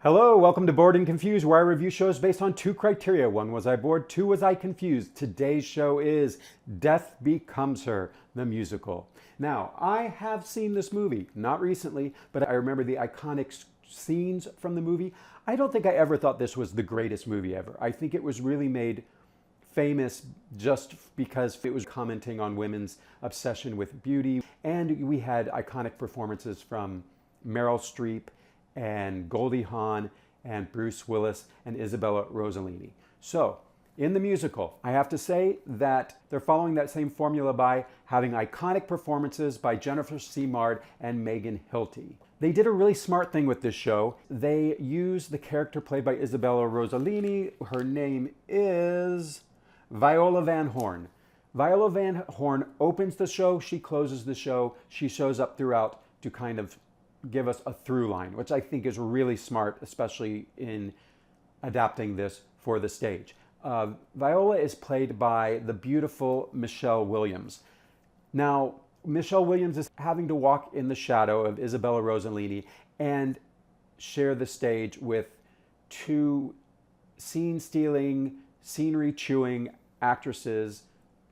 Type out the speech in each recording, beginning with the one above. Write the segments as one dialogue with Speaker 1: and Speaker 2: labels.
Speaker 1: Hello, welcome to Bored and Confused, where I review shows based on two criteria. One, was I bored? Two, was I confused? Today's show is Death Becomes Her, the musical. Now, I have seen this movie, not recently, but I remember the iconic scenes from the movie. I don't think I ever thought this was the greatest movie ever. I think it was really made famous just because it was commenting on women's obsession with beauty. And we had iconic performances from Meryl Streep and Goldie Hawn and Bruce Willis and Isabella Rossellini. So, in the musical, I have to say that they're following that same formula by having iconic performances by Jennifer Simard and Megan Hilty. They did a really smart thing with this show. They used the character played by Isabella Rossellini. Her name is Viola Van Horn. Viola Van Horn opens the show, she closes the show, she shows up throughout to kind of give us a through line, which I think is really smart, especially in adapting this for the stage. Viola is played by the beautiful Michelle Williams. Now, Michelle Williams is having to walk in the shadow of Isabella Rossellini and share the stage with two scene-stealing, scenery-chewing actresses,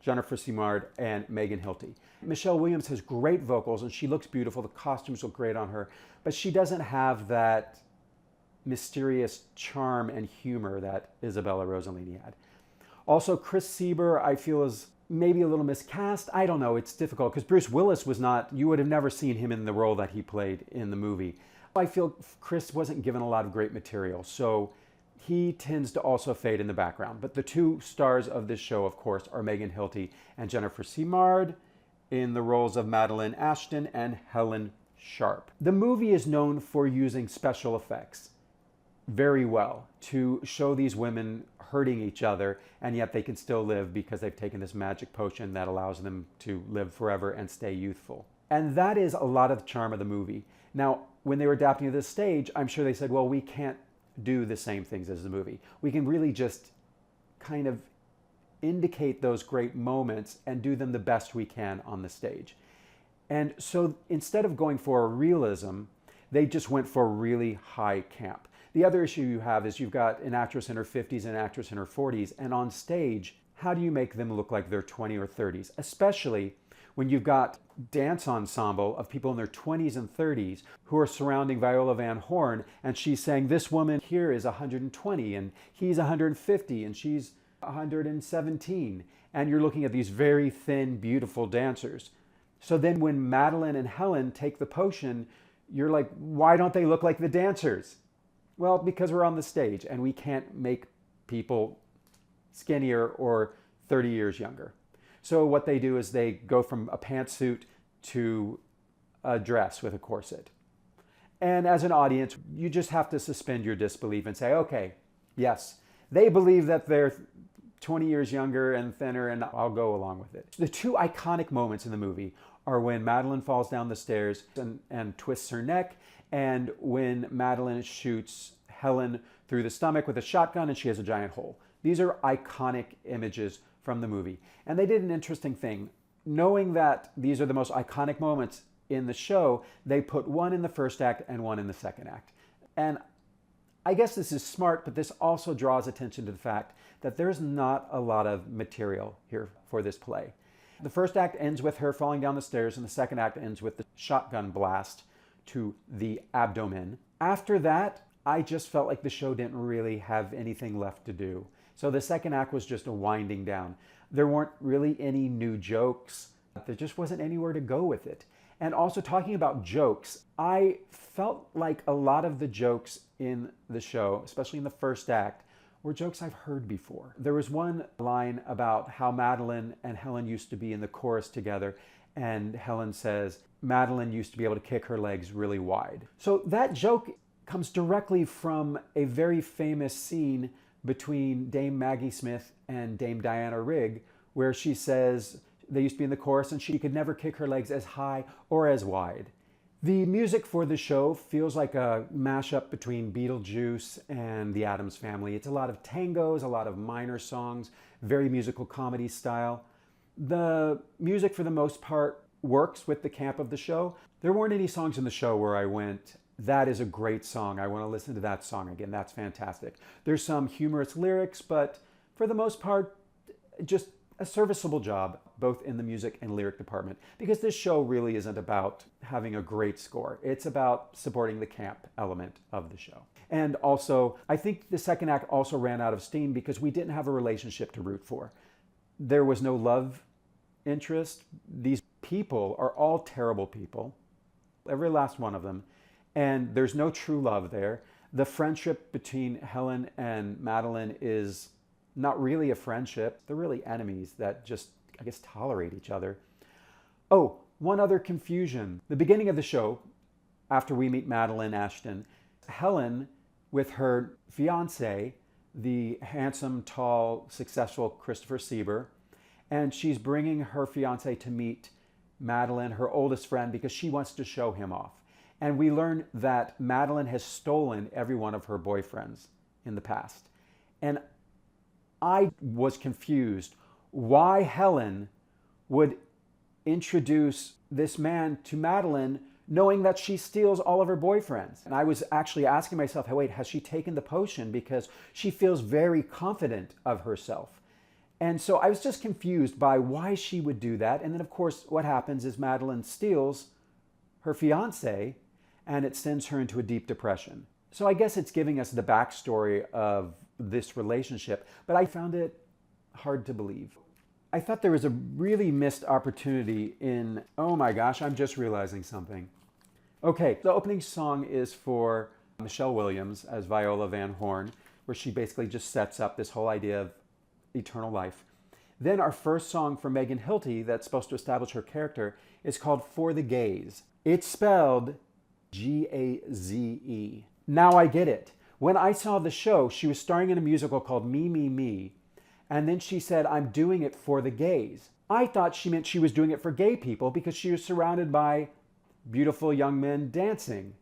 Speaker 1: Jennifer Simard and Megan Hilty. Michelle Williams has great vocals and she looks beautiful. The costumes look great on her, but she doesn't have that mysterious charm and humor that Isabella Rossellini had. Also, Chris Sieber, I feel, is maybe a little miscast. I don't know, it's difficult because Bruce Willis was not, you would have never seen him in the role that he played in the movie. I feel Chris wasn't given a lot of great material, so he tends to also fade in the background. But the two stars of this show, of course, are Megan Hilty and Jennifer Simard in the roles of Madeline Ashton and Helen Sharp. The movie is known for using special effects very well to show these women hurting each other, and yet they can still live because they've taken this magic potion that allows them to live forever and stay youthful. And that is a lot of the charm of the movie. Now, when they were adapting to this stage, I'm sure they said, well, we can't do the same things as the movie. We can really just kind of indicate those great moments and do them the best we can on the stage. And so instead of going for a realism, they just went for really high camp. The other issue you have is you've got an actress in her 50s and an actress in her 40s, and on stage, how do you make them look like they're 20 or 30s? Especially when you've got dance ensemble of people in their 20s and 30s who are surrounding Viola Van Horn, and she's saying this woman here is 120 and he's 150 and she's 117, and you're looking at these very thin, beautiful dancers. So then when Madeline and Helen take the potion, you're like, why don't they look like the dancers? Well, because we're on the stage and we can't make people skinnier or 30 years younger. So what they do is they go from a pantsuit to a dress with a corset. And as an audience, you just have to suspend your disbelief and say, okay, yes, they believe that they're 20 years younger and thinner, and I'll go along with it. The two iconic moments in the movie are when Madeline falls down the stairs and twists her neck, and when Madeline shoots Helen through the stomach with a shotgun and she has a giant hole. These are iconic images from the movie. And they did an interesting thing. Knowing that these are the most iconic moments in the show, they put one in the first act and one in the second act. And I guess this is smart, but this also draws attention to the fact that there's not a lot of material here for this play. The first act ends with her falling down the stairs, and the second act ends with the shotgun blast to the abdomen. After that, I just felt like the show didn't really have anything left to do. So the second act was just a winding down. There weren't really any new jokes. There just wasn't anywhere to go with it. And also, talking about jokes, I felt like a lot of the jokes in the show, especially in the first act, were jokes I've heard before. There was one line about how Madeline and Helen used to be in the chorus together, and Helen says, Madeline used to be able to kick her legs really wide. So that joke comes directly from a very famous scene between Dame Maggie Smith and Dame Diana Rigg, where she says they used to be in the chorus and she could never kick her legs as high or as wide. The music for the show feels like a mashup between Beetlejuice and the Addams Family. It's a lot of tangos, a lot of minor songs, very musical comedy style. The music, for the most part, works with the camp of the show. There weren't any songs in the show where I went, that is a great song. I want to listen to that song again. That's fantastic. There's some humorous lyrics, but for the most part, just a serviceable job, both in the music and lyric department, because this show really isn't about having a great score. It's about supporting the camp element of the show. And also, I think the second act also ran out of steam because we didn't have a relationship to root for. There was no love interest. These people are all terrible people, every last one of them, and there's no true love there. The friendship between Helen and Madeline is not really a friendship. They're really enemies that just, I guess, tolerate each other. Oh, one other confusion. The beginning of the show, after we meet Madeline Ashton, Helen with her fiance, the handsome, tall, successful Christopher Sieber, and she's bringing her fiance to meet Madeline, her oldest friend, because she wants to show him off. And we learn that Madeline has stolen every one of her boyfriends in the past. And I was confused why Helen would introduce this man to Madeline knowing that she steals all of her boyfriends. And I was actually asking myself, hey, wait, has she taken the potion? Because she feels very confident of herself. And so I was just confused by why she would do that. And then, of course, what happens is Madeline steals her fiance, and it sends her into a deep depression. So I guess it's giving us the backstory of this relationship, but I found it hard to believe. I thought there was a really missed opportunity in, oh my gosh, I'm just realizing something. Okay, the opening song is for Michelle Williams as Viola Van Horn, where she basically just sets up this whole idea of eternal life. Then our first song for Megan Hilty that's supposed to establish her character is called For the Gaze. It's spelled G-A-Z-E. Now I get it. When I saw the show, she was starring in a musical called Me, Me, Me, and then she said, I'm doing it for the gays. I thought she meant she was doing it for gay people because she was surrounded by beautiful young men dancing.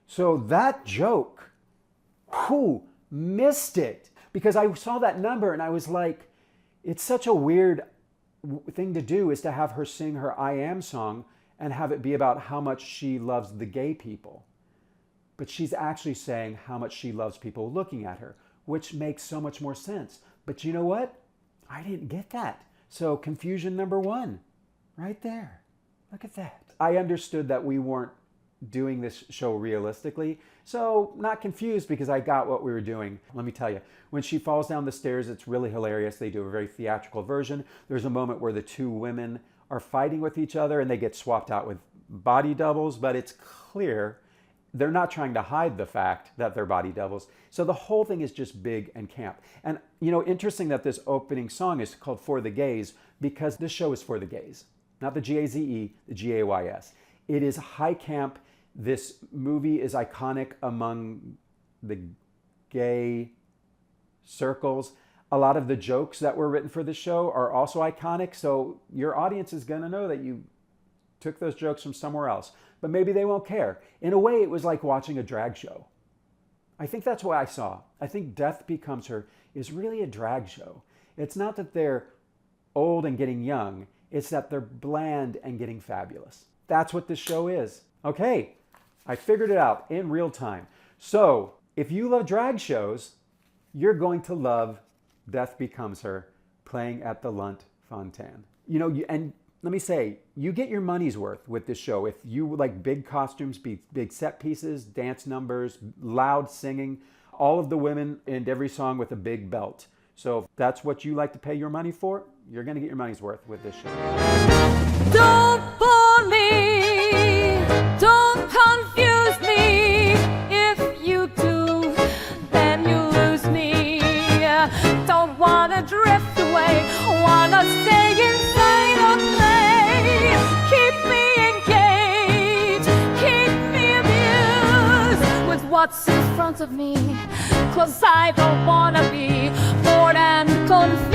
Speaker 1: So that joke, who missed it? Because I saw that number and I was like, it's such a weird thing to do, is to have her sing her I Am song and have it be about how much she loves the gay people. But she's actually saying how much she loves people looking at her, which makes so much more sense. But you know what? I didn't get that. So confusion number one, right there. Look at that. I understood that we weren't doing this show realistically, so not confused because I got what we were doing. Let me tell you, when she falls down the stairs, it's really hilarious. They do a very theatrical version. There's a moment where the two women are fighting with each other and they get swapped out with body doubles, but it's clear they're not trying to hide the fact that they're body doubles. So the whole thing is just big and camp. And you know, interesting that this opening song is called For the Gays because this show is for the gays. Not the G-A-Z-E, the G-A-Y-S. It is high camp. This movie is iconic among the gay circles. A lot of the jokes that were written for the show are also iconic, so your audience is gonna know that you took those jokes from somewhere else, but maybe they won't care. In a way, it was like watching a drag show. I think that's what I saw. I think Death Becomes Her is really a drag show. It's not that they're old and getting young, it's that they're bland and getting fabulous. That's what this show is. Okay, I figured it out in real time. So, if you love drag shows, you're going to love Death Becomes Her playing at the Lunt Fontaine. You know, and let me say, you get your money's worth with this show. If you like big costumes, big set pieces, dance numbers, loud singing, all of the women in every song with a big belt. So if that's what you like to pay your money for, you're going to get your money's worth with this show.
Speaker 2: Don't bore me, don't confuse me. If you do, then you lose me. Don't wanna drift away, wanna stay inside a play. Keep me engaged, keep me amused with what's in front of me, 'cause I don't wanna be bored and confused.